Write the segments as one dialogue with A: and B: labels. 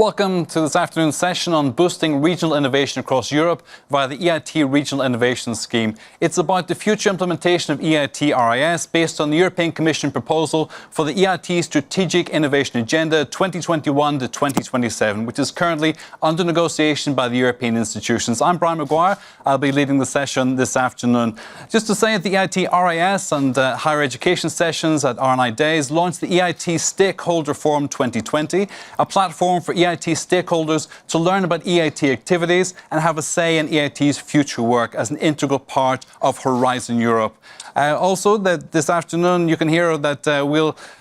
A: Welcome to this afternoon's session on boosting regional innovation across Europe via the EIT Regional Innovation Scheme. It's about the future implementation of EIT RIS based on the European Commission proposal for the EIT Strategic Innovation Agenda 2021 to 2027, which is currently under negotiation by the European institutions. I'm Brian Maguire. I'll be leading the session this afternoon. Just to say, at the EIT RIS and higher education sessions at R&I Days launched the EIT Stakeholder Forum 2020, a platform for EIT stakeholders to learn about EIT activities and have a say in EIT's future work as an integral part of Horizon Europe. Also, this afternoon you can hear that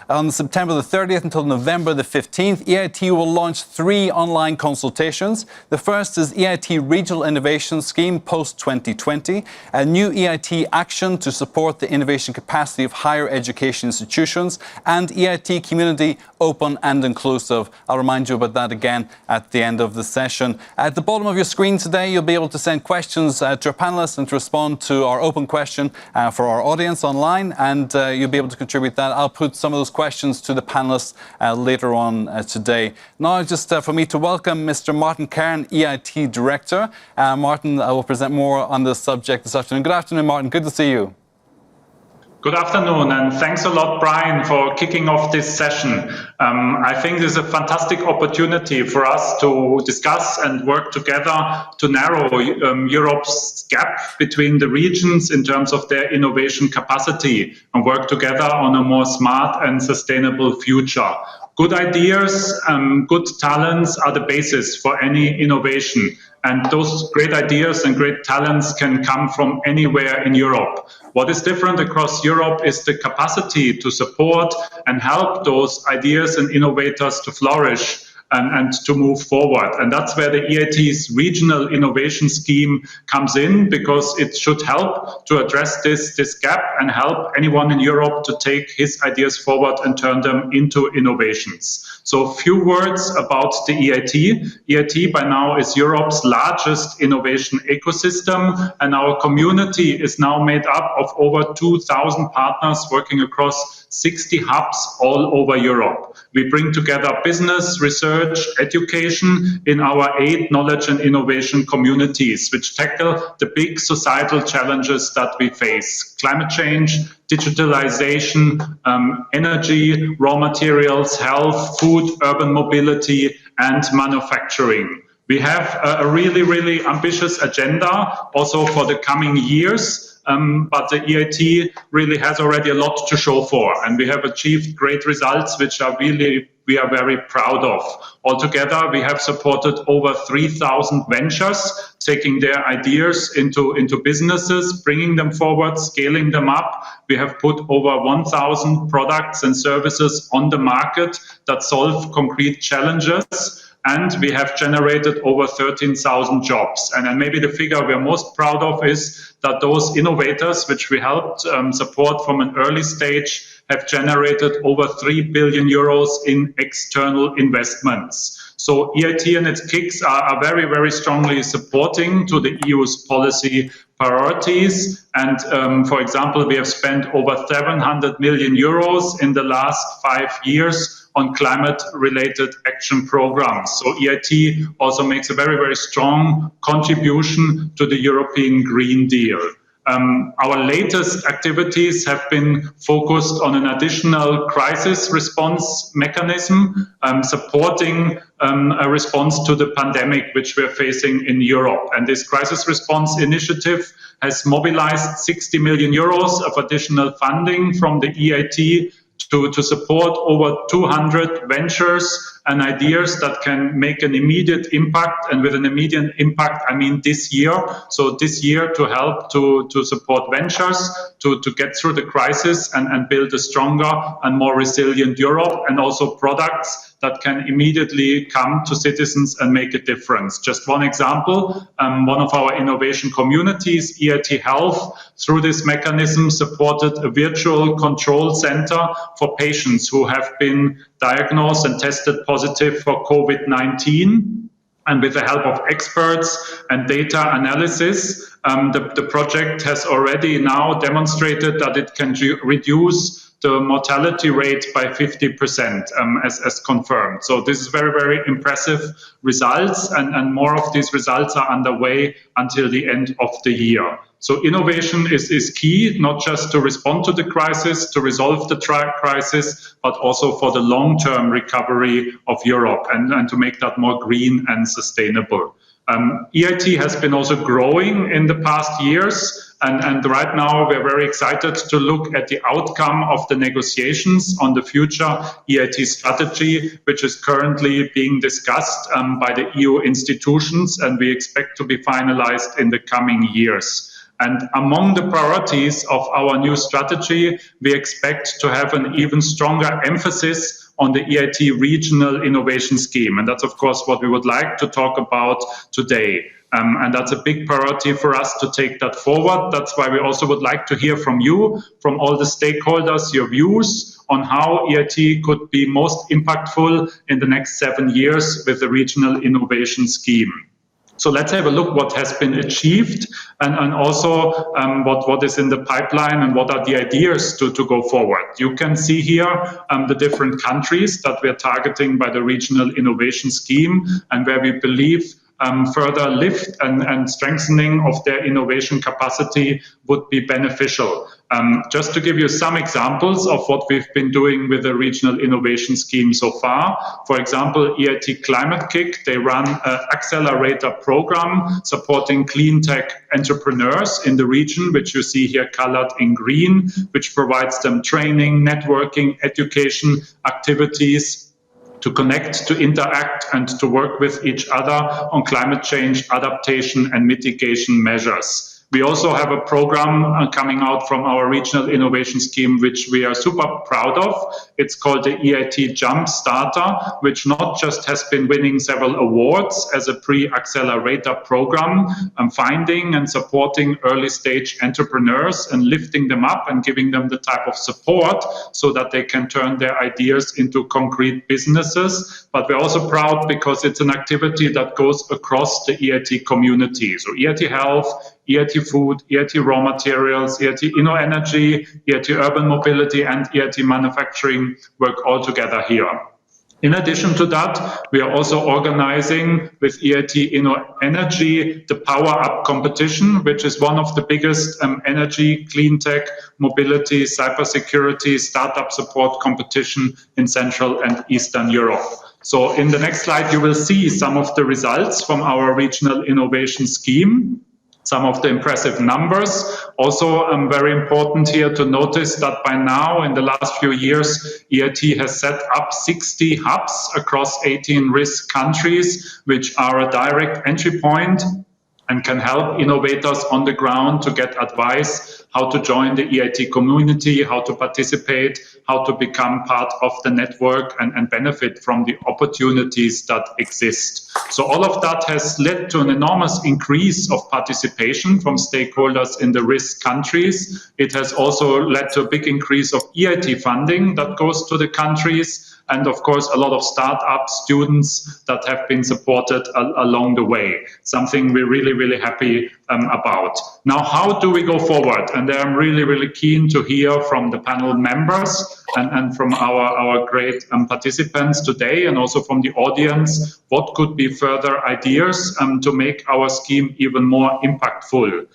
A: on September the 30th until November the 15th, EIT will launch 3 online consultations. The first is EIT Regional Innovation Scheme post-2020, a new EIT action to support the innovation capacity of higher education institutions, and EIT Community, open and inclusive. I'll remind you about that again at the end of the session. At the bottom of your screen today, you'll be able to send questions to our panelists and to respond to our open question for our audience online, and you'll be able to contribute that. I'll put some of those questions to the panelists later on today. Now, just for me to welcome Mr. Martin Cairn, EIT Director. Martin will present more on this subject this afternoon. Good afternoon, Martin. Good to see you.
B: Good afternoon, and thanks a lot, Brian, for kicking off this session. I think this is a fantastic opportunity for us to discuss and work together to narrow Europe's gap between the regions in terms of their innovation capacity and work together on a more smart and sustainable future. Good ideas, good talents are the basis for any innovation. And those great ideas and great talents can come from anywhere in Europe. What is different across Europe is the capacity to support and help those ideas and innovators to flourish and to move forward. And that's where the EIT's Regional Innovation Scheme comes in, because it should help to address this gap and help anyone in Europe to take his ideas forward and turn them into innovations. So a few words about the EIT. EIT by now is Europe's largest innovation ecosystem, and our community is now made up of over 2,000 partners working across 60 hubs all over Europe. We bring together business, research, education in our 8 knowledge and innovation communities, which tackle the big societal challenges that we face: climate change, digitalization, energy, raw materials, health, food, urban mobility, and manufacturing. We have a really ambitious agenda also for the coming years. But the EIT really has already a lot to show for, and we have achieved great results, which we are very proud of. Altogether, we have supported over 3,000 ventures, taking their ideas into businesses, bringing them forward, scaling them up. We have put over 1,000 products and services on the market that solve concrete challenges. And we have generated over 13,000 jobs. And then maybe the figure we're most proud of is that those innovators, which we helped support from an early stage, have generated over 3 billion euros in external investments. So EIT and its KICs are very strongly supporting to the EU's policy priorities. And for example, we have spent over 700 million euros in the last 5 years on climate-related action programs. So EIT also makes a very strong contribution to the European Green Deal. Our latest activities have been focused on an additional crisis response mechanism, supporting a response to the pandemic which we're facing in Europe. And this crisis response initiative has mobilized 60 million euros of additional funding from the EIT to support over 200 ventures and ideas that can make an immediate impact. And with an immediate impact, I mean this year. So this year to help to support ventures, to get through the crisis and build a stronger and more resilient Europe, and also products that can immediately come to citizens and make a difference. Just one example, one of our innovation communities, EIT Health, through this mechanism supported a virtual control center for patients who have been diagnosed and tested positive for COVID-19. And with the help of experts and data analysis, the project has already now demonstrated that it can reduce the mortality rate by 50% as confirmed. So this is very, very impressive results, and more of these results are underway until the end of the year. So innovation is key, not just to respond to the crisis, to resolve the crisis, but also for the long-term recovery of Europe and to make that more green and sustainable. EIT has been also growing in the past years, and right now we're very excited to look at the outcome of the negotiations on the future EIT strategy, which is currently being discussed by the EU institutions, and we expect to be finalized in the coming years. And among the priorities of our new strategy, we expect to have an even stronger emphasis on the EIT Regional Innovation Scheme. And that's, of course, what we would like to talk about today. And that's a big priority for us to take that forward. That's why we also would like to hear from you, from all the stakeholders, your views on how EIT could be most impactful in the next 7 years with the Regional Innovation Scheme. So let's have a look what has been achieved and also what is in the pipeline and what are the ideas to go forward. You can see here the different countries that we are targeting by the Regional Innovation Scheme and where we believe further lift and strengthening of their innovation capacity would be beneficial. Just to give you some examples of what we've been doing with the Regional Innovation Scheme so far. For example, EIT Climate Kick, they run an accelerator program supporting clean tech entrepreneurs in the region, which you see here colored in green, which provides them training, networking, education activities to connect, to interact, and to work with each other on climate change, adaptation, and mitigation measures. We also have a program coming out from our Regional Innovation Scheme, which we are super proud of. It's called the EIT Jump Starter, which not just has been winning several awards as a pre-accelerator program, finding and supporting early stage entrepreneurs and lifting them up and giving them the type of support so that they can turn their ideas into concrete businesses. But we're also proud because it's an activity that goes across the EIT community. So EIT Health, EIT Food, EIT Raw Materials, EIT InnoEnergy, EIT Urban Mobility, and EIT Manufacturing work all together here. In addition to that, we are also organizing with EIT InnoEnergy the Power Up competition, which is one of the biggest energy, clean tech, mobility, cybersecurity, startup support competition in Central and Eastern Europe. So in the next slide, you will see some of the results from our Regional Innovation Scheme. Some of the impressive numbers. Also very important here to notice that by now, in the last few years, EIT has set up 60 hubs across 18 RIS countries, which are a direct entry point and can help innovators on the ground to get advice, how to join the EIT community, how to participate, how to become part of the network and benefit from the opportunities that exist. So all of that has led to an enormous increase of participation from stakeholders in the RIS countries. It has also led to a big increase of EIT funding that goes to the countries. And of course, a lot of startup students that have been supported along the way, something we're really, really happy about. Now, how do we go forward? And I'm really, really keen to hear from the panel members and from our great participants today, and also from the audience, what could be further ideas to make our scheme even more impactful.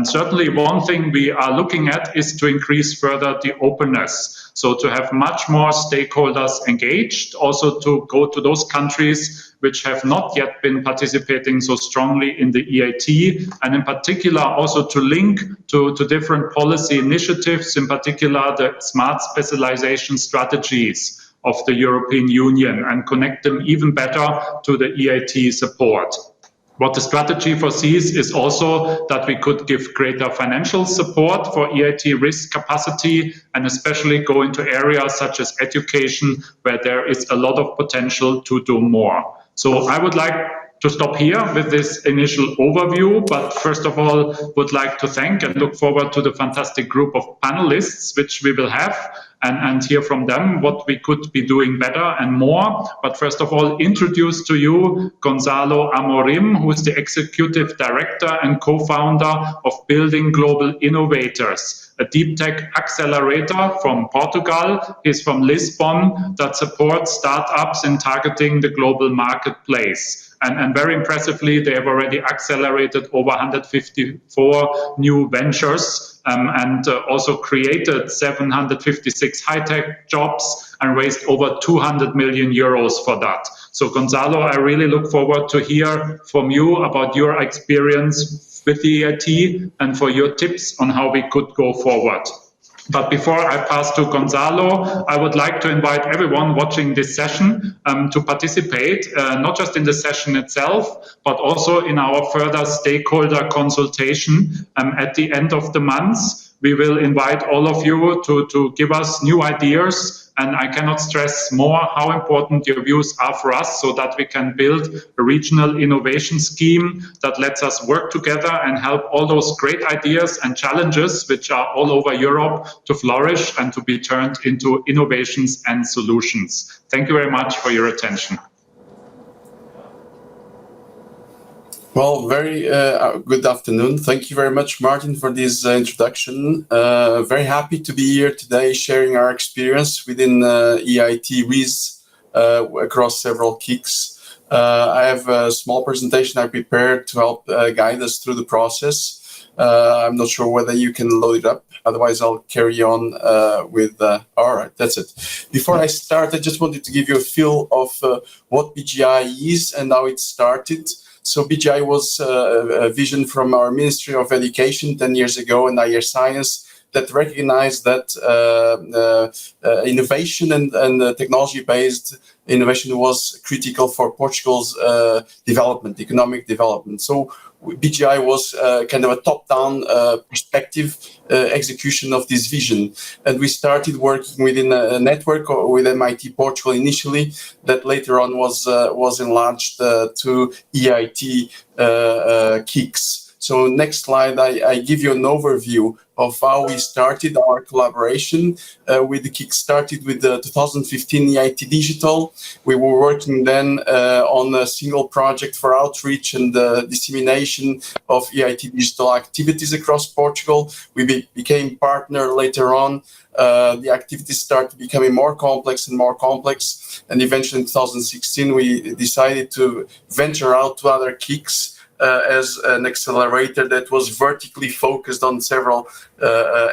B: Certainly one thing we are looking at is to increase further the openness. So to have much more stakeholders engaged, also to go to those countries which have not yet been participating so strongly in the EIT, and in particular also to link to different policy initiatives, in particular the smart specialization strategies of the European Union, and connect them even better to the EIT support. What the strategy foresees is also that we could give greater financial support for EIT RIS capacity, and especially go into areas such as education, where there is a lot of potential to do more. So I would like to stop here with this initial overview, but first of all, would like to thank and look forward to the fantastic group of panelists which we will have, and hear from them what we could be doing better and more. But first of all, introduce to you Gonzalo Martin, who is the Executive Director and co-founder of Building Global Innovators, a deep tech accelerator from Portugal. He's from Lisbon, that supports startups in targeting the global marketplace. And very impressively, they have already accelerated over 154 new ventures and also created 756 high-tech jobs and raised over 200 million euros for that. So Gonzalo, I really look forward to hear from you about your experience with the EIT and for your tips on how we could go forward. But before I pass to Gonzalo, I would like to invite everyone watching this session to participate, not just in the session itself, but also in our further stakeholder consultation at the end of the month. We will invite all of you to give us new ideas, and I cannot stress more how important your views are for us so that we can build a regional innovation scheme that lets us work together and help all those great ideas and challenges which are all over Europe to flourish and to be turned into innovations and solutions. Thank you very much for your attention.
C: Well, very good afternoon. Thank you very much, Martin, for this introduction. Very happy to be here today sharing our experience within EIT RIS across several KICs. I have a small presentation I prepared to help guide us through the process. I'm not sure whether you can load it up. Otherwise, I'll carry on with... all right, that's it. Before I start, I just wanted to give you a feel of what BPI is and how it started. So BPI was a vision from our Ministry of Education 10 years ago and higher science that recognized that innovation and technology-based innovation was critical for Portugal's development, economic development. So BPI was kind of a top-down perspective execution of this vision. And we started working within a network with MIT Portugal initially, that later on was enlarged to EIT KICs. So next slide, I give you an overview of how we started our collaboration with the KIC. Started with the 2015 EIT Digital. We were working then on a single project for outreach and dissemination of EIT digital activities across Portugal. We became partner later on. The activities started becoming more complex and more complex. And eventually in 2016, we decided to venture out to other KICs as an accelerator that was vertically focused on several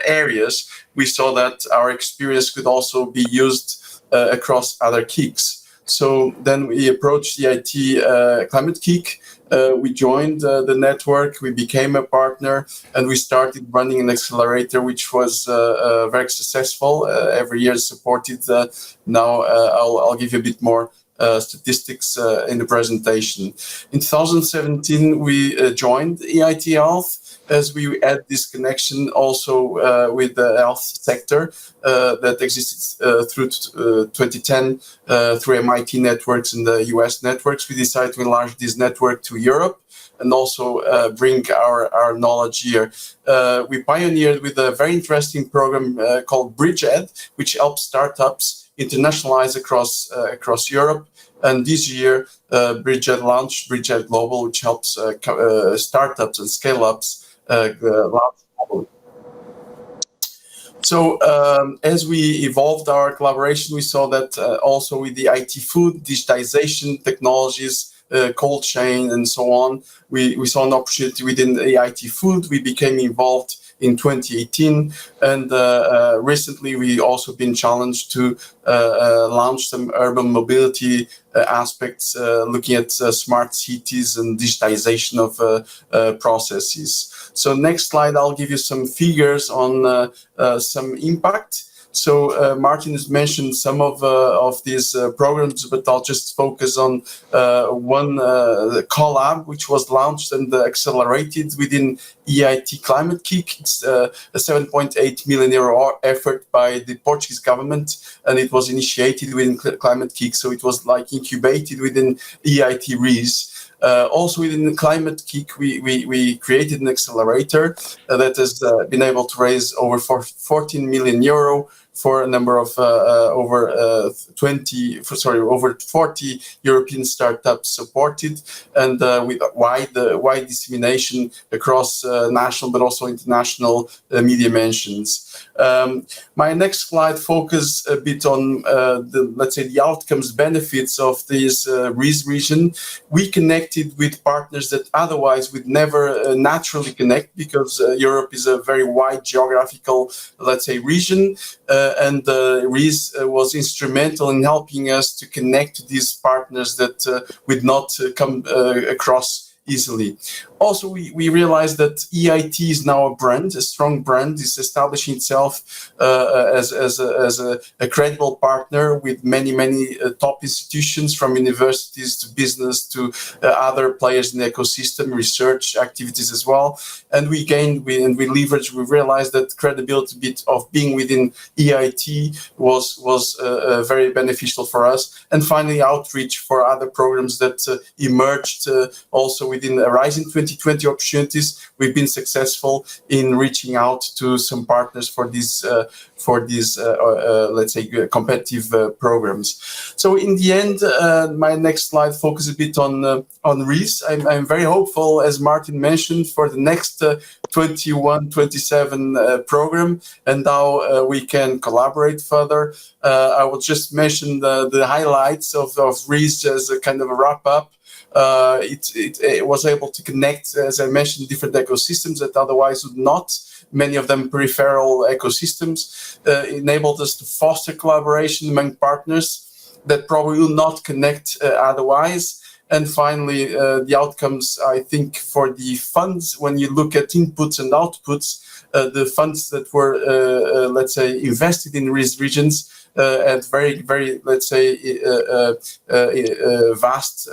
C: areas. We saw that our experience could also be used across other KICs. So then we approached the EIT Climate KIC. We joined the network, we became a partner, and we started running an accelerator, which was very successful. Every year supported. Now I'll give you a bit more statistics in the presentation. In 2017, we joined EIT Health, as we had this connection also with the health sector that existed through 2010 through MIT networks and the US networks. We decided to enlarge this network to Europe and also bring our knowledge here. We pioneered with a very interesting program called Bridgehead, which helps startups internationalize across Europe. And this year, Bridgehead launched Bridgehead Global, which helps startups and scale-ups launch globally. So as we evolved our collaboration, we saw that also with the IT food, digitization technologies, cold chain, and so on, we saw an opportunity within the IT food. We became involved in 2018, and recently we also been challenged to launch some urban mobility aspects, looking at smart cities and digitization of processes. So next slide, I'll give you some figures on some impact. So Martin has mentioned some of these programs, but I'll just focus on one collab, which was launched and accelerated within EIT Climate KIC. It's a 7.8 million euro effort by the Portuguese government, and it was initiated within Climate KIC. So it was like incubated within EIT RIS. Also within the Climate KIC, we created an accelerator that has been able to raise over 14 million euro for a number of over 40 European startups supported, and with wide dissemination across national but also international media mentions. My next slide focuses a bit on the outcomes, benefits of this RIS region. We connected with partners that otherwise would never naturally connect, because Europe is a very wide geographical, region, and RIS was instrumental in helping us to connect to these partners that would not come across easily. Also, we realized that EIT is now a brand, a strong brand, is establishing itself as a credible partner with many top institutions, from universities to business to other players in the ecosystem, research activities as well. And we realized that credibility of being within EIT was very beneficial for us. And finally, outreach for other programs that emerged also within Horizon 2020 opportunities. We've been successful in reaching out to some partners for these competitive programs. So in the end, my next slide focuses a bit on RIS. I'm very hopeful, as Martin mentioned, for the next 21-27 program, and how we can collaborate further. I will just mention the highlights of RIS as a kind of a wrap up. It was able to connect, as I mentioned, different ecosystems that otherwise would not. Many of them peripheral ecosystems. Enabled us to foster collaboration among partners that probably will not connect otherwise. And finally, the outcomes, I think, for the funds, when you look at inputs and outputs, the funds that were, invested in RIS regions had very, vast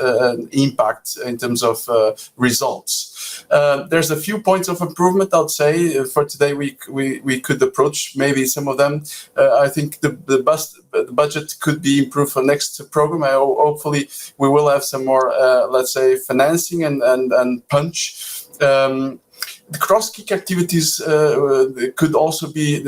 C: impact in terms of results. There's a few points of improvement, I would say. For today, we could approach maybe some of them. I think the budget could be improved for next program. Hopefully, we will have some more, financing and punch. The cross-kick activities could also be,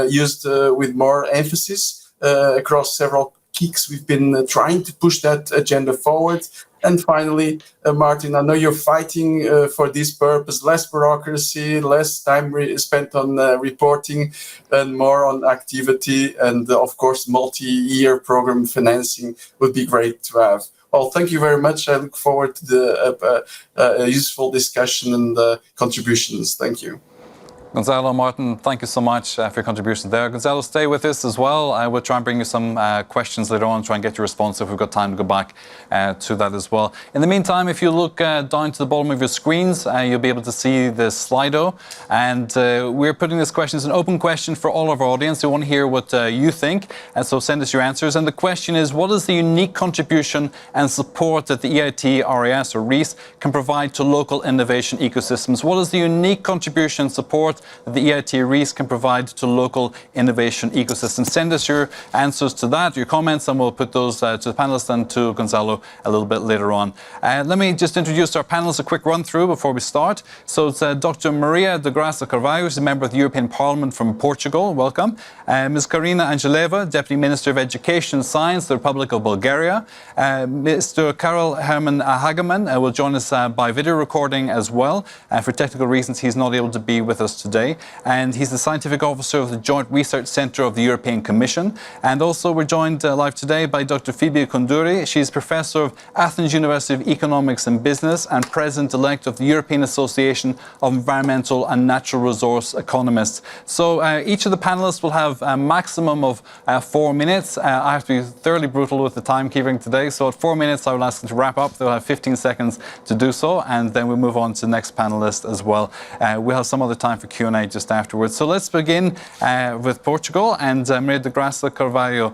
C: used with more emphasis across several kicks. We've been trying to push that agenda forward. And finally, Martin, I know you're fighting for this purpose: less bureaucracy, less time spent on reporting, and more on activity. And of course, multi-year program financing would be great to have. Well, thank you very much. I look forward to the useful discussion and contributions. Thank you.
A: Gonzalo Martin, thank you so much for your contribution there. Gonzalo, stay with us as well. I will try and bring you some questions later on, try and get your response if we've got time to go back to that as well. In the meantime, if you look down to the bottom of your screens, you'll be able to see the Slido. And we're putting this question as an open question for all of our audience. We want to hear what you think. And so send us your answers. And the question is, what is the unique contribution and support that the EIT RIS or RIS can provide to local innovation ecosystems? What is the unique contribution and support that the EIT RIS can provide to local innovation ecosystems? Send us your answers to that, your comments, and we'll put those to the panelists and to Gonzalo a little bit later on. Let me just introduce our panelists, a quick run through before we start. So it's Dr. Maria de Graça Carvalho, who's a member of the European Parliament from Portugal. Welcome. Ms. Karina Angeleva, Deputy Minister of Education and Science, the Republic of Bulgaria. Mr. Karel Herman Hageman will join us by video recording as well. For technical reasons, he's not able to be with us today. And he's the Scientific Officer of the Joint Research Centre of the European Commission. And also we're joined live today by Dr. Phoebe Koundouri. She's Professor of Athens University of Economics and Business and President-elect of the European Association of Environmental and Natural Resource Economists. So each of the panelists will have a maximum of 4 minutes. I have to be thoroughly brutal with the timekeeping today. So at 4 minutes, I will ask them to wrap up. They'll have 15 seconds to do so. And then we'll move on to the next panelist as well. We'll have some other time for Q&A just afterwards. So let's begin with Portugal and Maria de Graça Carvalho.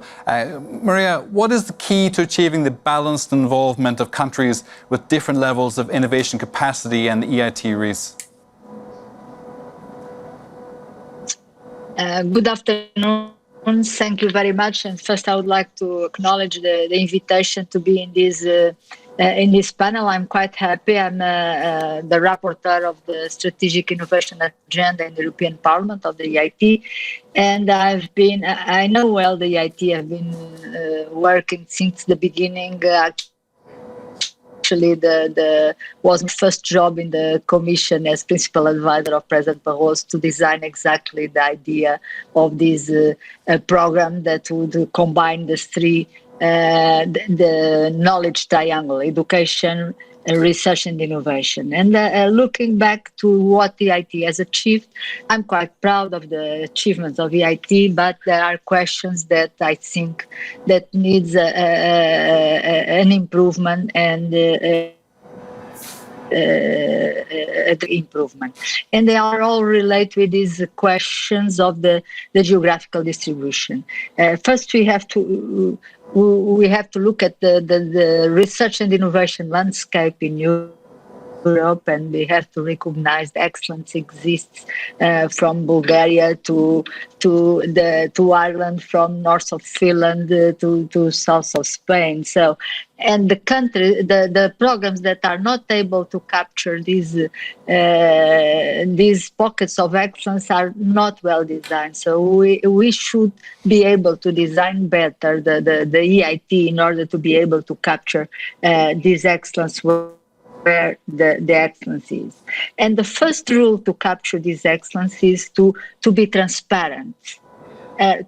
A: Maria, what is the key to achieving the balanced involvement of countries with different levels of innovation capacity and EIT RIS?
D: Good afternoon. Thank you very much. And first, I would like to acknowledge the invitation to be in this in this panel. I'm quite happy. I'm the rapporteur of the Strategic Innovation Agenda in the European Parliament of the EIT. And I know well the EIT. I've been working since the beginning. Actually, was my first job in the Commission as principal advisor of President Barroso to design exactly the idea of this program that would combine the three, the knowledge triangle: education, research and innovation. And looking back to what EIT has achieved, I'm quite proud of the achievements of EIT, but there are questions that I think that needs an improvement and improvement. And they are all related with these questions of the geographical distribution. First, we have to look at the research and innovation landscape in Europe, and we have to recognize the excellence exists from Bulgaria to Ireland, from north of Finland to south of Spain. So, and the programs that are not able to capture these pockets of excellence are not well designed. So we should be able to design better the EIT in order to be able to capture this excellence where the excellence is. And the first rule to capture this excellence is to be transparent.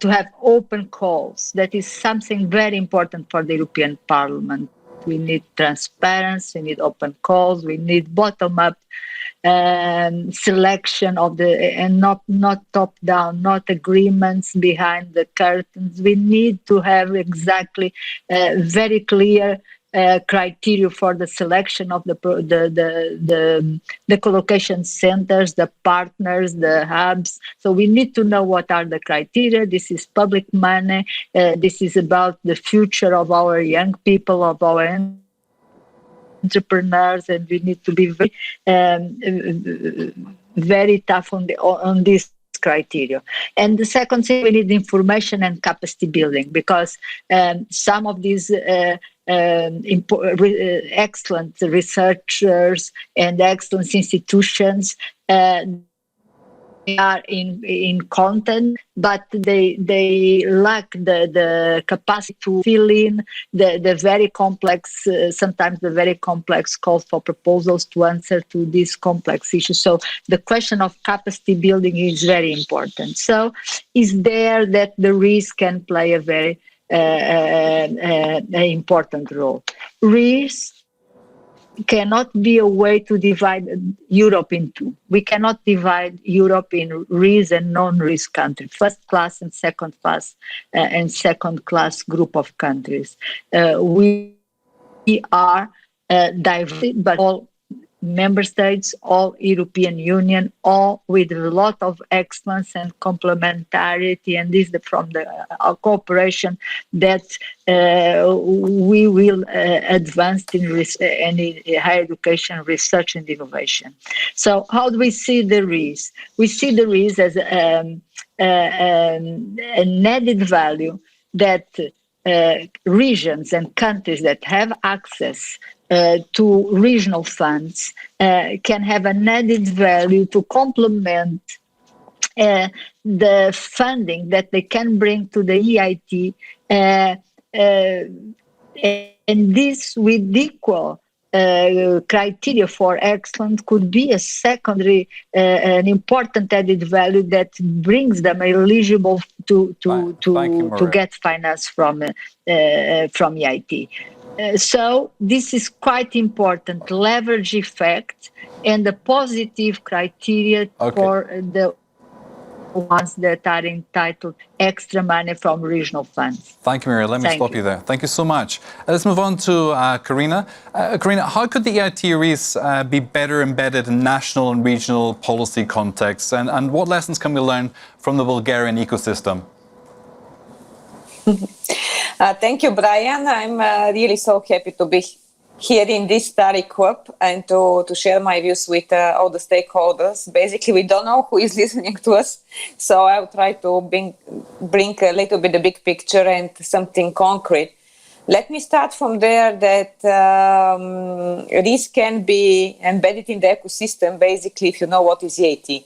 D: To have open calls. That is something very important for the European Parliament. We need transparency, we need open calls, we need bottom-up selection of and not top-down, not agreements behind the curtains. We need to have exactly very clear criteria for the selection of the collocation centers, the partners, the hubs. So we need to know what are the criteria. This is public money. This is about the future of our young people, of our entrepreneurs, and we need to be very tough on this criteria. And the second thing, we need information and capacity building, because some of these excellent researchers and excellent institutions are in content, but they lack the capacity to fill in the very complex, sometimes the very complex calls for proposals to answer to these complex issues. So the question of capacity building is very important. So is there that the RIS can play a very important role. RIS cannot be a way to divide Europe in two. We cannot divide Europe in RIS and non-RIS countries, first class and second class group of countries. We are diverse, but all member states, all European Union, all with a lot of excellence and complementarity, and this is from the cooperation that we will advance in higher education, research and innovation. So how do we see the RIS? We see the RIS as an added value that regions and countries that have access to regional funds can have an added value to complement the funding that they can bring to the EIT, and this with equal criteria for excellence could be a secondary, an important added value that brings them eligible to get finance from EIT. So this is quite important, leverage effect and the positive criteria for the ones that are entitled extra money from regional funds.
A: Thank you, Miriam. Let me stop you there. Thank you so much. Let's move on to Karina. Karina, how could the EIT RIS be better embedded in national and regional policy contexts? And what lessons can we learn from the Bulgarian ecosystem?
E: Thank you, Brian. I'm really so happy to be here in this study group and to share my views with all the stakeholders. Basically, we don't know who is listening to us, so I'll try to bring a little bit the big picture and something concrete. Let me start from there that RIS can be embedded in the ecosystem, basically, if you know what is EIT.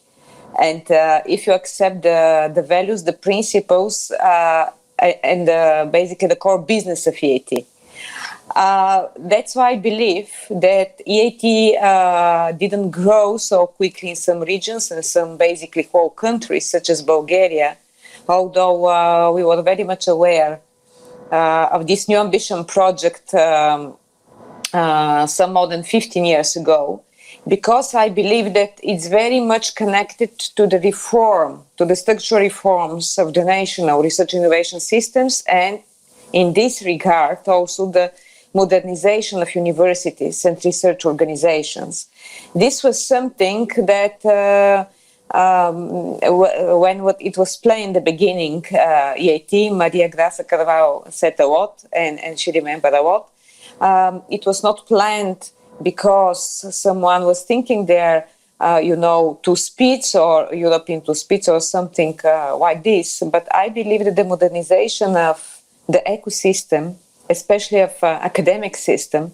E: And if you accept the values, the principles, and basically the core business of EIT. That's why I believe that EIT didn't grow so quickly in some regions and some basically whole countries, such as Bulgaria, although we were very much aware of this new ambition project some more than 15 years ago, because I believe that it's very much connected to the reform, to the structural reforms of the national research innovation systems, and in this regard also the modernization of universities and research organizations. This was something that when it was planned in the beginning, EIT, Maria Graça Carvalho said a lot, and she remembered a lot. It was not planned because someone was thinking there, two speeds or European two speeds or something like this. But I believe that the modernization of the ecosystem, especially of academic system,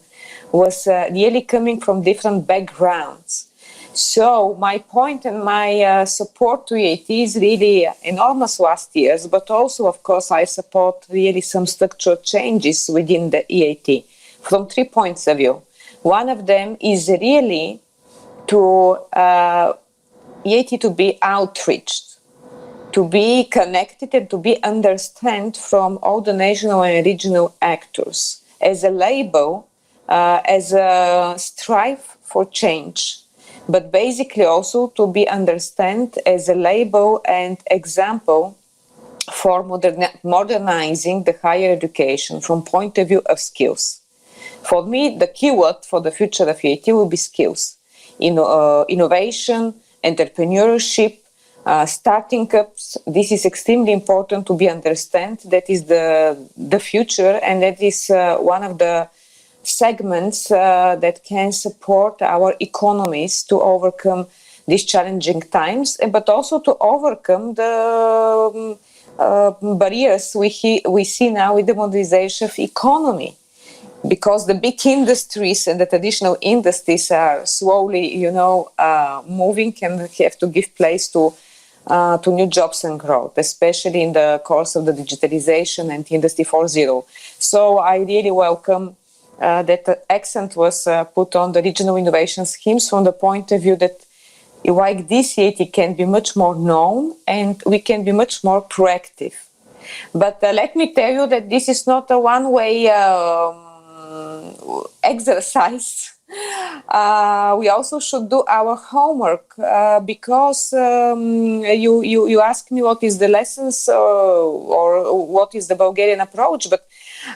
E: was really coming from different backgrounds. So my point and my support to EIT is really enormous last years, but also, of course, I support really some structural changes within the EIT from 3 points of view. One of them is really to EIT to be outreached, to be connected and to be understood from all the national and regional actors as a label, as a strive for change, but basically also to be understood as a label and example for modernizing the higher education from point of view of skills. For me, the keyword for the future of EIT will be skills. Innovation, entrepreneurship, starting ups. This is extremely important to be understood. That is the future, and that is one of the segments that can support our economies to overcome these challenging times, but also to overcome the barriers we see now with the modernization of economy. Because the big industries and the traditional industries are slowly, moving and have to give place to new jobs and growth, especially in the course of the digitalization and Industry 4.0. So I really welcome that the accent was put on the regional innovation schemes from the point of view that, like this, EIT can be much more known and we can be much more proactive. But let me tell you that this is not a one-way exercise. We also should do our homework because you ask me what is the lessons or what is the Bulgarian approach, but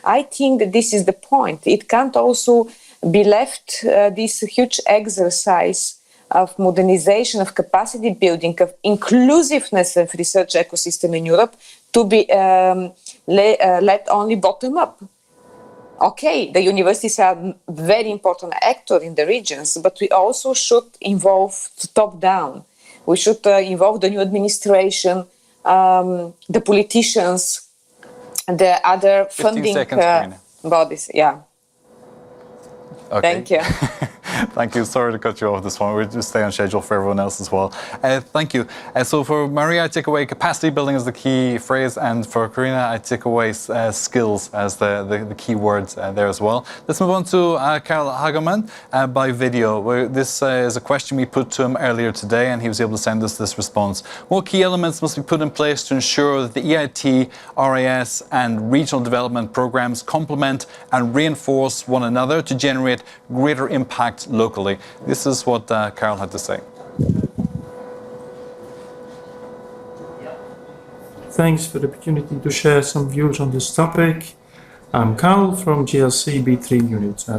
E: I think that this is the point. It can't also be left this huge exercise of modernization, of capacity building, of inclusiveness of research ecosystem in Europe to be let only bottom up. Okay, the universities are very important actor in the regions, but we also should involve top down. We should involve the new administration, the politicians, the other funding bodies. Yeah.
A: Okay.
E: Thank you.
A: Thank you. Sorry to cut you off this one. We'll just stay on schedule for everyone else as well. Thank you. So for Maria, I take away capacity building as the key phrase, and for Karina, I take away skills as the key words there as well. Let's move on to Karl Hagemann by video. This is a question we put to him earlier today, and he was able to send us this response. What key elements must be put in place to ensure that the EIT, RIS and regional development programs complement and reinforce one another to generate greater impact locally? This is what Karl had to say.
F: Thanks for the opportunity to share some views on this topic. I'm Karl from GLC B3 unit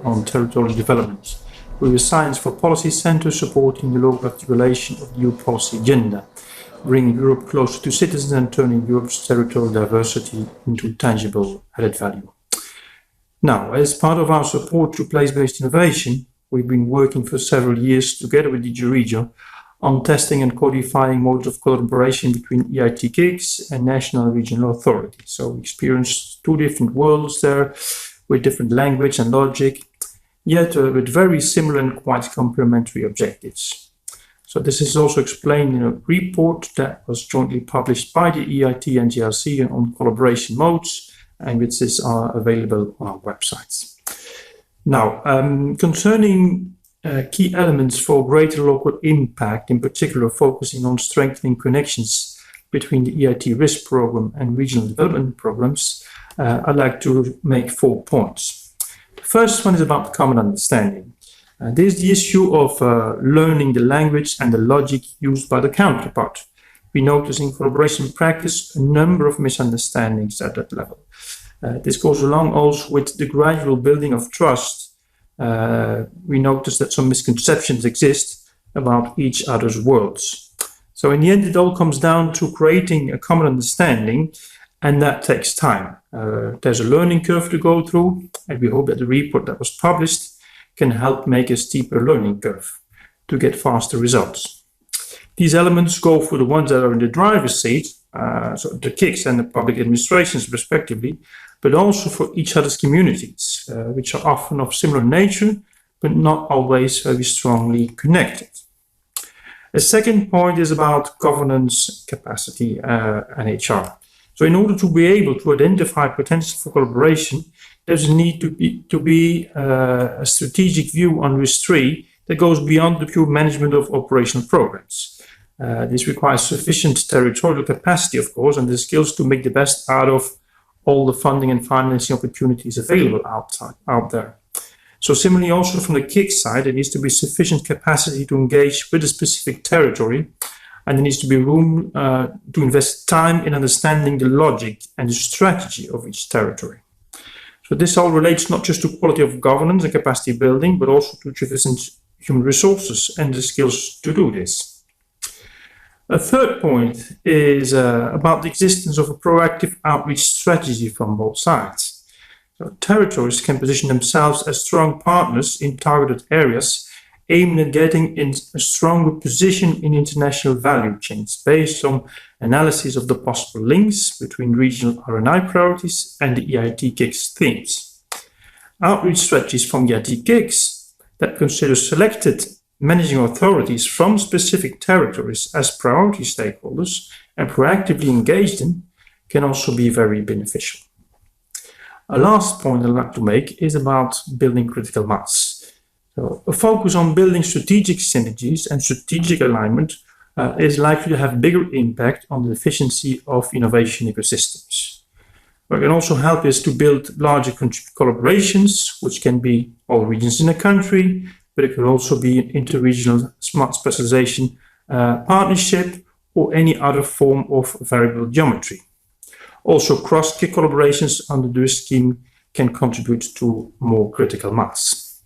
F: on territorial development. We're a Science for Policy Centre supporting the local articulation of the EU policy agenda, bringing Europe closer to citizens and turning Europe's territorial diversity into tangible added value. Now, as part of our support to place-based innovation, we've been working for several years together with DG Regio on testing and codifying modes of collaboration between EIT KICs and national and regional authorities. So we experienced two different worlds there with different language and logic, yet with very similar and quite complementary objectives. So this is also explained in a report that was jointly published by the EIT and GRC on collaboration modes, and which is available on our websites. Now, concerning key elements for greater local impact, in particular focusing on strengthening connections between the EIT RIS program and regional development programs, I'd like to make 4 points. The first one is about common understanding. This is the issue of learning the language and the logic used by the counterpart. We notice in collaboration practice a number of misunderstandings at that level. This goes along also with the gradual building of trust. We notice that some misconceptions exist about each other's worlds. So in the end, it all comes down to creating a common understanding, and that takes time. There's a learning curve to go through, and we hope that the report that was published can help make a steeper learning curve to get faster results. These elements go for the ones that are in the driver's seat, so the KICs and the public administrations respectively, but also for each other's communities, which are often of similar nature, but not always very strongly connected. A second point is about governance capacity and HR. So in order to be able to identify potential for collaboration, there's a need to be a strategic view on RIS3 that goes beyond the pure management of operational programs. This requires sufficient territorial capacity, of course, and the skills to make the best out of all the funding and financing opportunities available out there. So similarly, also from the KIC side, there needs to be sufficient capacity to engage with a specific territory, and there needs to be room to invest time in understanding the logic and the strategy of each territory. So this all relates not just to quality of governance and capacity building, but also to sufficient human resources and the skills to do this. A third point is about the existence of a proactive outreach strategy from both sides. So territories can position themselves as strong partners in targeted areas, aiming at getting in a stronger position in international value chains based on analysis of the possible links between regional R&I priorities and the EIT KICs themes. Outreach strategies from EIT KICs that consider selected managing authorities from specific territories as priority stakeholders and proactively engage them can also be very beneficial. A last point I'd like to make is about building critical mass. So a focus on building strategic synergies and strategic alignment is likely to have bigger impact on the efficiency of innovation ecosystems. What can also help is to build larger collaborations, which can be all regions in a country, but it could also be an interregional smart specialization partnership or any other form of variable geometry. Also, cross-KIC collaborations under the RIS scheme can contribute to more critical mass.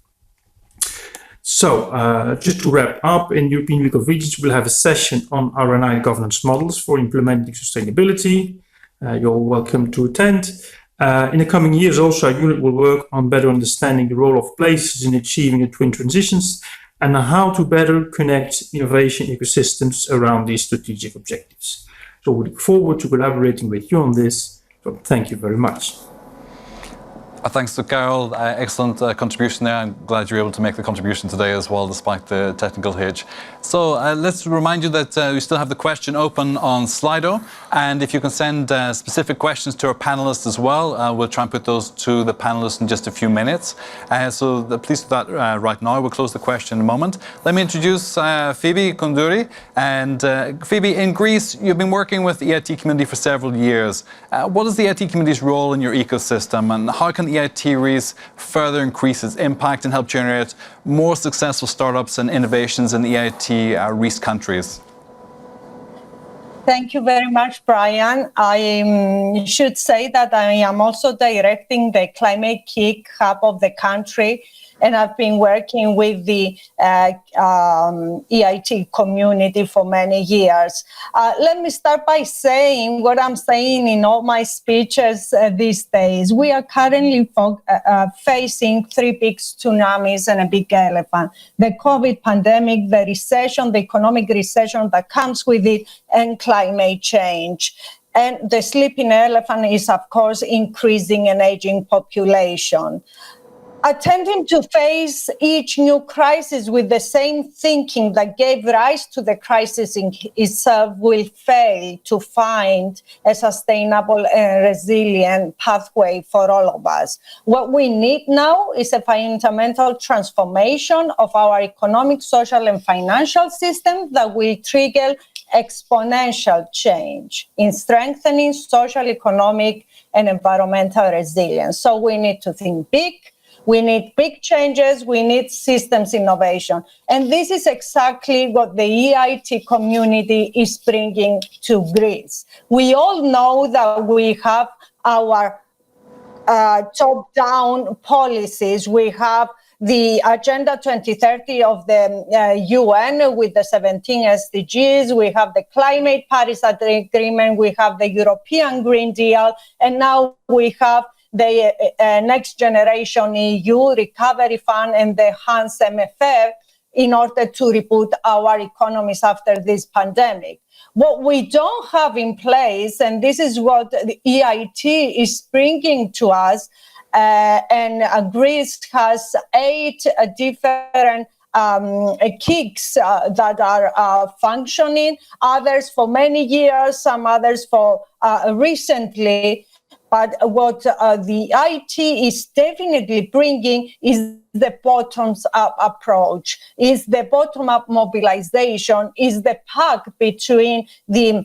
F: So, just to wrap up, in European Week of Regions, we'll have a session on R&I governance models for implementing sustainability. You're welcome to attend. In the coming years, also, our unit will work on better understanding the role of places in achieving the twin transitions and how to better connect innovation ecosystems around these strategic objectives. So we look forward to collaborating with you on this. So thank you very much.
A: Thanks to Carol. Excellent contribution there. I'm glad you were able to make the contribution today as well, despite the technical hitch. So let's remind you that we still have the question open on Slido. And if you can send specific questions to our panelists as well, we'll try and put those to the panelists in just a few minutes. So please do that right now. We'll close the question in a moment. Let me introduce Phoebe Konduri. And Phoebe, in Greece, you've been working with the EIT Community for several years. What is the EIT Community's role in your ecosystem, and how can EIT RIS further increase its impact and help generate more successful startups and innovations in EIT RIS countries?
G: Thank you very much, Brian. I should say that I am also directing the Climate KIC hub of the country, and I've been working with the EIT community for many years. Let me start by saying what I'm saying in all my speeches these days. We are currently facing three big tsunamis and a big elephant: the COVID pandemic, the recession, the economic recession that comes with it, and climate change. And the sleeping elephant is, of course, increasing and aging population. Attempting to face each new crisis with the same thinking that gave rise to the crisis in itself will fail to find a sustainable and resilient pathway for all of us. What we need now is a fundamental transformation of our economic, social, and financial system that will trigger exponential change in strengthening social, economic, and environmental resilience. So we need to think big. We need big changes. We need systems innovation. And this is exactly what the EIT community is bringing to Greece. We all know that we have our top-down policies. We have the Agenda 2030 of the UN with the 17 SDGs. We have the Climate Paris Agreement. We have the European Green Deal. And now we have the Next Generation EU Recovery Fund and the Hans MFF in order to reboot our economies after this pandemic. What we don't have in place, and this is what the EIT is bringing to us, and Greece has 8 different KICs that are functioning, others for many years, some others for recently. But what the EIT is definitely bringing is the bottoms-up approach, is the bottom-up mobilization, is the pact between the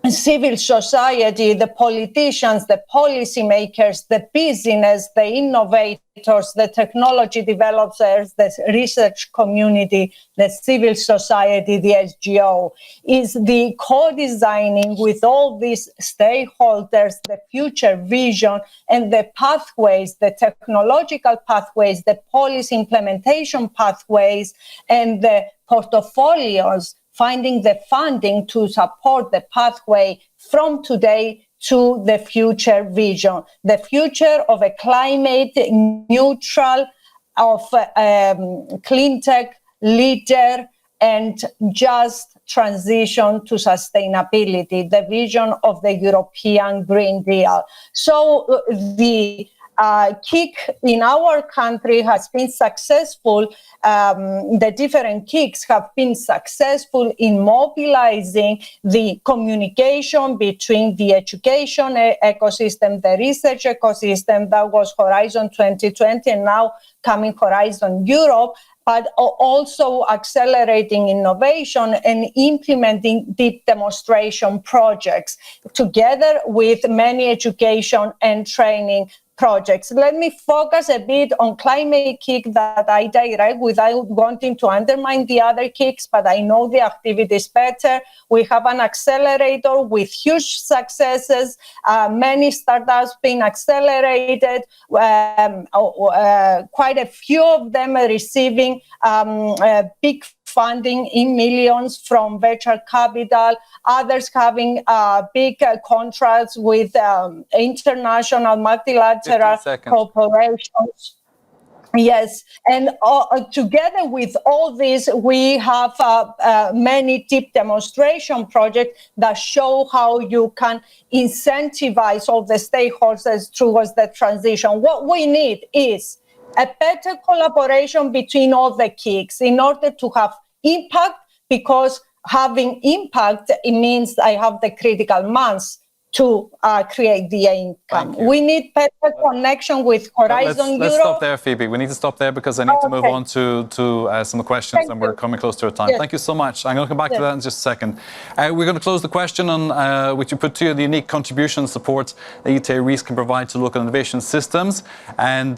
G: civil society, the politicians, the policymakers, the business, the innovators, the technology developers, the research community, the civil society, the SGO, is the co-designing with all these stakeholders, the future vision and the pathways, the technological pathways, the policy implementation pathways, and the portfolios, finding the funding to support the pathway from today to the future vision, the future of a climate neutral, of clean tech leader and just transition to sustainability, the vision of the European Green Deal. So the KIC in our country has been successful. The different KICs have been successful in mobilizing the communication between the education ecosystem, the research ecosystem. That was Horizon 2020 and now coming Horizon Europe, but also accelerating innovation and implementing deep demonstration projects together with many education and training projects. Let me focus a bit on climate KIC that I direct without wanting to undermine the other KICs, but I know the activities better. We have an accelerator with huge successes, many startups being accelerated, quite a few of them are receiving big funding in millions from venture capital, others having big contracts with international multilateral corporations. Yes, and together with all this, we have many deep demonstration projects that show how you can incentivize all the stakeholders towards the transition. What we need is a better collaboration between all the KICs in order to have impact, because having impact, it means I have the critical mass to create the income. We need better connection with Horizon Europe.
A: Let's stop there, Phoebe. We need to stop there because I need to move on to some questions, and we're coming close to our time. Yes. Thank you so much. I'm going to come back to that in just a second. We're going to close the question on which you put to you, the unique contribution and support that EIT RIS can provide to local innovation systems. And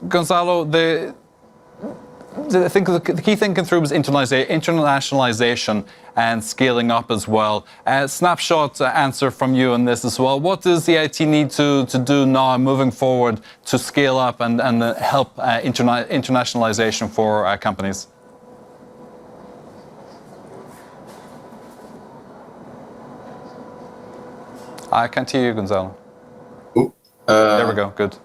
A: Gonzalo, I think the key thinking through was internationalization and scaling up as well. Snapshot answer from you on this as well. What does the EIT need to do now moving forward to scale up and help internationalization for companies? I can't hear you, Gonzalo. There we go. Good.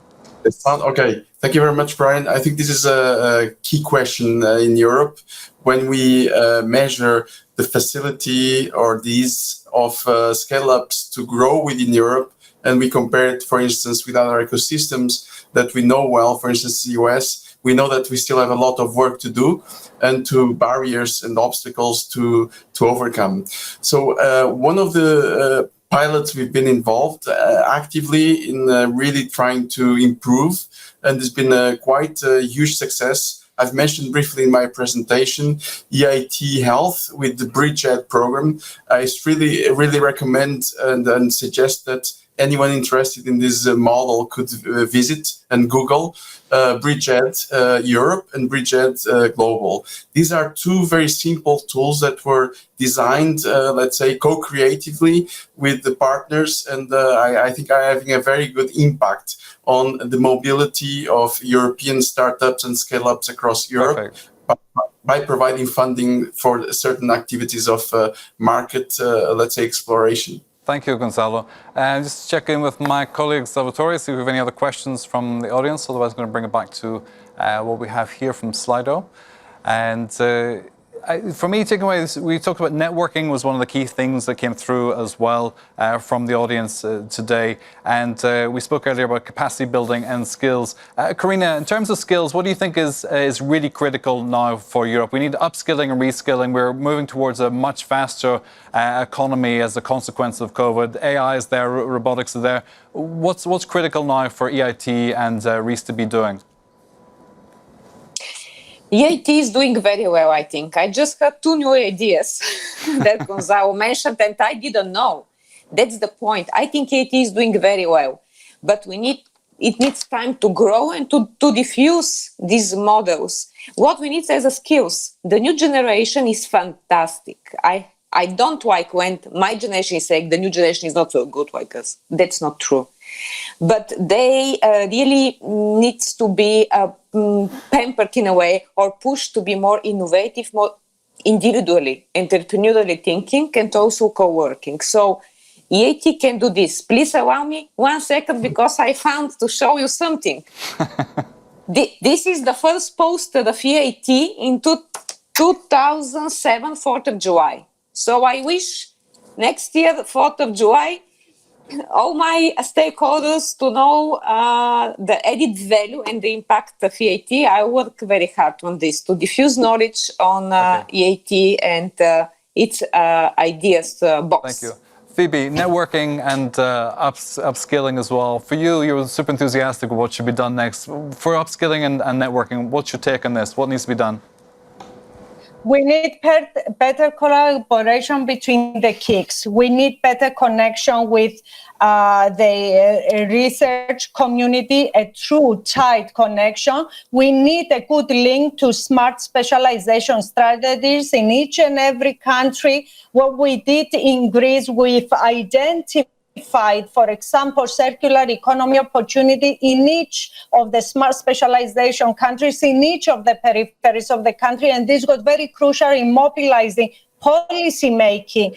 C: Okay. Thank you very much, Brian. I think this is a key question in Europe. When we measure the facility or the ease of scale-ups to grow within Europe, and we compare it, for instance, with other ecosystems that we know well, for instance, the US, we know that we still have a lot of work to do and to barriers and obstacles to overcome. So one of the pilots we've been involved actively in really trying to improve, and it's been quite a huge success. I've mentioned briefly in my presentation EIT Health with the Bridgehead program. I really recommend and suggest that anyone interested in this model could visit and Google Bridgehead Europe and Bridgehead Global. These are two very simple tools that were designed, let's say, co-creatively with the partners, and I think are having a very good impact on the mobility of European startups and scale-ups across Europe by providing funding for certain activities of market, let's say, exploration.
A: Thank you, Gonzalo. Just check in with my colleague Salvatore, see if we have any other questions from the audience. Otherwise, I'm going to bring it back to what we have here from Slido. And for me, taking away this, we talked about networking was one of the key things that came through as well from the audience today. And we spoke earlier about capacity building and skills. Karina, in terms of skills, what do you think is really critical now for Europe? We need upskilling and reskilling. We're moving towards a much faster economy as a consequence of COVID. AI is there, robotics is there. What's critical now for EIT and RIS to be doing?
E: EIT is doing very well, I think. I just had 2 new ideas that Gonzalo mentioned, and I didn't know. That's the point. I think EIT is doing very well, but it needs time to grow and to diffuse these models. What we need as a skills. The new generation is fantastic. I don't like when my generation is saying the new generation is not so good like us. That's not true. But they really needs to be pampered in a way, or pushed to be more innovative, more individually, entrepreneurially thinking, and also co-working. So EIT can do this. Please allow me 1 second, because I found to show you something. This is the first poster of EIT in 2007, 4th of July. So I wish next year, 4th of July, all my stakeholders to know the added value and the impact of EIT. I work very hard on this to diffuse knowledge on EIT and its ideas box.
A: Thank you. Phoebe, networking and upskilling as well. For you, you were super enthusiastic of what should be done next. For upskilling and networking, what's your take on this? What needs to be done?
G: We need better collaboration between the KICs. We need better connection with the research community, a true tight connection. We need a good link to smart specialization strategies in each and every country. What we did in Greece, we've identified, for example, circular economy opportunity in each of the smart specialization countries, in each of the peripheries of the country, and this was very crucial in mobilizing policy making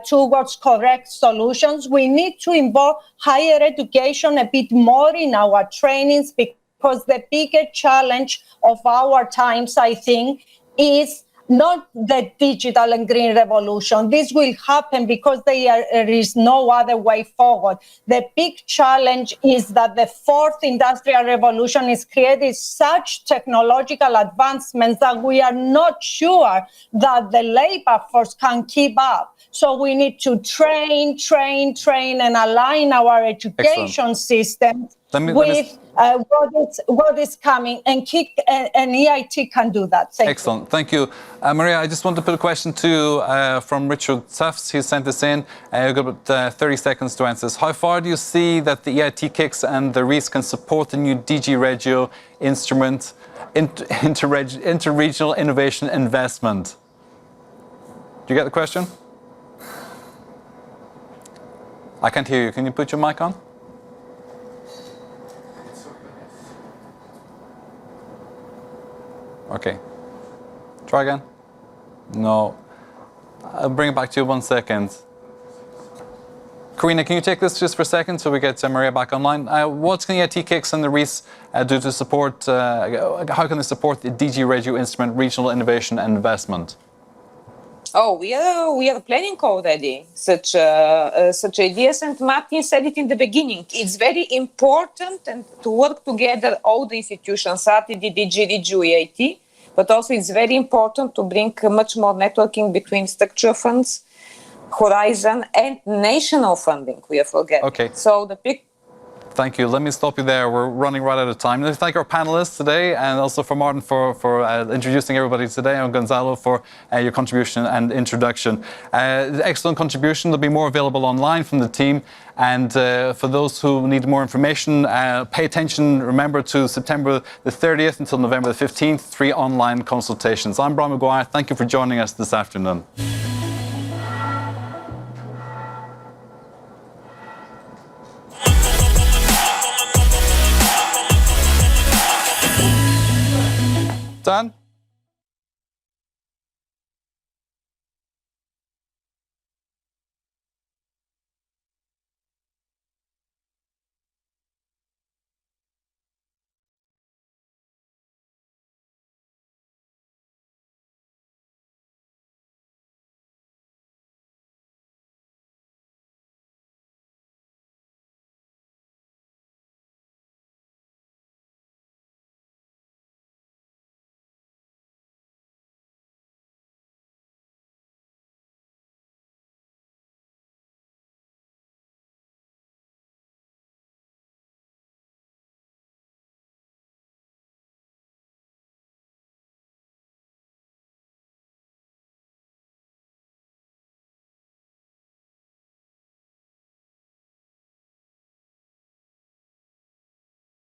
G: towards correct solutions. We need to involve higher education a bit more in our trainings, because the bigger challenge of our times, I think, is not the digital and green revolution. This will happen because there is no other way forward. The big challenge is that the 4th industrial revolution is creating such technological advancements that we are not sure that the labor force can keep up. So we need to train, and align our education systems with what is coming, and EIT can do that.
A: Excellent. Thank you. Maria, I just want to put a question to you from Richard Tufts. He sent this in. You've got about 30 seconds to answer this. How far do you see that the EIT KICs and the RIS can support the new DG Regio instrument, Inter-Regional Innovation Investment? Do you get the question? I can't hear you. Can you put your mic on? Okay. Try again. No. I'll bring it back to you 1 second. Karina, can you take this just for a second so we get Maria back online? What can the EIT KICs and the RIS do to support, how can they support the DG Regio instrument, Regional Innovation and Investment?
E: Oh, we are planning already such ideas, and Martin said it in the beginning. It's very important and to work together, all the institutions, RTD, DG, Regio, EIT, but also it's very important to bring much more networking between structural funds, Horizon, and national funding. We are forgetting.
A: Okay.
E: So the big.
A: Thank you. Let me stop you there. We're running right out of time. Let me thank our panelists today, and also for Martin for introducing everybody today, and Gonzalo for your contribution and introduction. Excellent contribution. There'll be more available online from the team. And for those who need more information, pay attention, remember, to September the 30th until November the 15th, 3 online consultations. I'm Brian Maguire. Thank you for joining us this afternoon. Done?